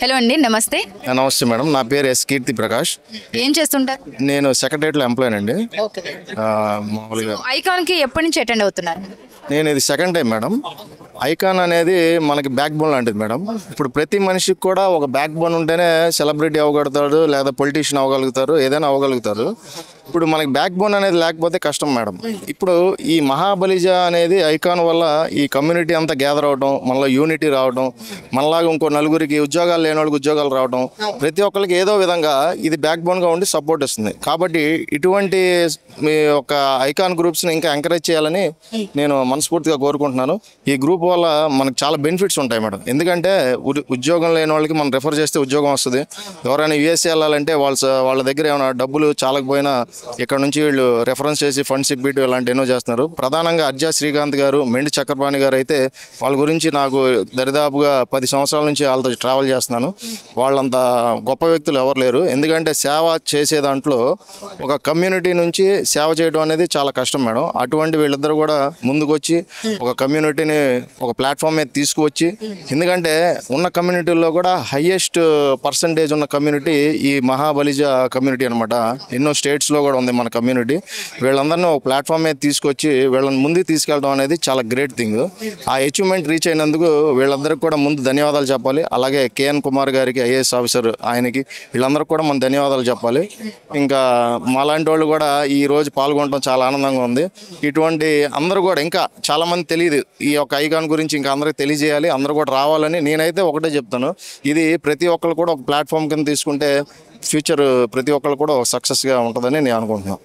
Hello అండి, నమస్తే. నమస్తే మేడం, నా పేరు ఎస్ కీర్తి ప్రకాష్. ఏం చేస్తుంటారు? నేను సెక్రటరియట్లో ఎంప్లాయ్ అండి. ఓకే. మామూలుగా ఐకాన్కి ఎప్పటి నుంచి అటెండ్ అవుతున్నారు? నేను ఇది సెకండ్ టైం మేడం. ఐకాన్ అనేది మనకి బ్యాక్ బోన్ లాంటిది మేడం. ఇప్పుడు ప్రతి మనిషికి కూడా ఒక బ్యాక్ బోన్ ఉంటేనే సెలబ్రిటీ అవ్వగలుగుతాడు, లేదా పొలిటీషియన్ అవ్వగలుగుతారు, ఏదైనా అవ్వగలుగుతారు. ఇప్పుడు మనకి బ్యాక్ బోన్ అనేది లేకపోతే కష్టం మేడం. ఇప్పుడు ఈ మహాబలిజ అనేది ఐకాన్ వల్ల ఈ కమ్యూనిటీ అంతా గ్యాదర్ అవడం, మళ్ళీ యూనిటీ రావడం, మళ్ళాగా ఇంకో నలుగురికి ఉద్యోగాలు లేని వాళ్ళకి ఉద్యోగాలు రావడం, ప్రతి ఒక్కరికి ఏదో విధంగా ఇది బ్యాక్ బోన్గా ఉండి సపోర్ట్ ఇస్తుంది. కాబట్టి ఇటువంటి మీ ఒక ఐకాన్ గ్రూప్స్ని ఇంకా ఎంకరేజ్ చేయాలని నేను మనస్ఫూర్తిగా కోరుకుంటున్నాను. ఈ గ్రూప్ వల్ల మనకు చాలా బెనిఫిట్స్ ఉంటాయి మేడం. ఎందుకంటే ఉద్యోగం లేని వాళ్ళకి మనం రెఫర్ చేస్తే ఉద్యోగం వస్తుంది. ఎవరైనా యూఎస్ఏ వెళ్ళాలంటే వాళ్ళ దగ్గర ఏమైనా డబ్బులు చాలకపోయినా ఇక్కడ నుంచి వీళ్ళు రెఫరెన్స్ చేసి ఫండ్స్ ఇప్పిట్టు ఇలాంటి ఎన్నో చేస్తున్నారు. ప్రధానంగా అర్జా శ్రీకాంత్ గారు, మెండి చక్రపాణి గారు అయితే వాళ్ళ గురించి నాకు దరిదాపుగా 10 సంవత్సరాల నుంచి వాళ్ళతో ట్రావెల్ చేస్తున్నాను. వాళ్ళంత గొప్ప వ్యక్తులు ఎవరు లేరు. ఎందుకంటే సేవ చేసే దాంట్లో ఒక కమ్యూనిటీ నుంచి సేవ చేయడం అనేది చాలా కష్టం మేడం. అటువంటి వీళ్ళిద్దరు కూడా ముందుకొచ్చి ఒక కమ్యూనిటీని ఒక ప్లాట్ఫామ్ మీద తీసుకువచ్చి, ఎందుకంటే ఉన్న కమ్యూనిటీల్లో కూడా హయ్యెస్ట్ పర్సంటేజ్ ఉన్న కమ్యూనిటీ ఈ మహాబలిజ కమ్యూనిటీ అనమాట. ఎన్నో స్టేట్స్లో కూడా ఉంది మన కమ్యూనిటీ. వీళ్ళందరినీ ఒక ప్లాట్ఫామ్ మీద తీసుకొచ్చి వీళ్ళని ముందుకు తీసుకెళ్ళడం అనేది చాలా గ్రేట్ థింగ్. ఆ అచీవ్మెంట్ రీచ్ అయినందుకు వీళ్ళందరికీ కూడా ముందు ధన్యవాదాలు చెప్పాలి. అలాగే కేఎన్ కుమార్ గారికి, ఐఏఎస్ ఆఫీసర్, ఆయనకి, వీళ్ళందరికీ కూడా మనం ధన్యవాదాలు చెప్పాలి. ఇంకా మాలాంటి వాళ్ళు కూడా ఈ రోజు పాల్గొనడం చాలా ఆనందంగా ఉంది. ఇటువంటి అందరూ కూడా ఇంకా చాలామంది తెలియదు ఈ యొక్క ఐకాన్ గురించి, ఇంకా అందరికీ తెలియజేయాలి, అందరూ కూడా రావాలని నేనైతే ఒకటే చెప్తాను. ఇది ప్రతి ఒక్కరు కూడా ఒక ప్లాట్ఫామ్ కింద తీసుకుంటే ఫ్యూచర్ ప్రతి ఒక్కరు కూడా సక్సెస్గా ఉంటుందని నేను అనుకుంటున్నాను.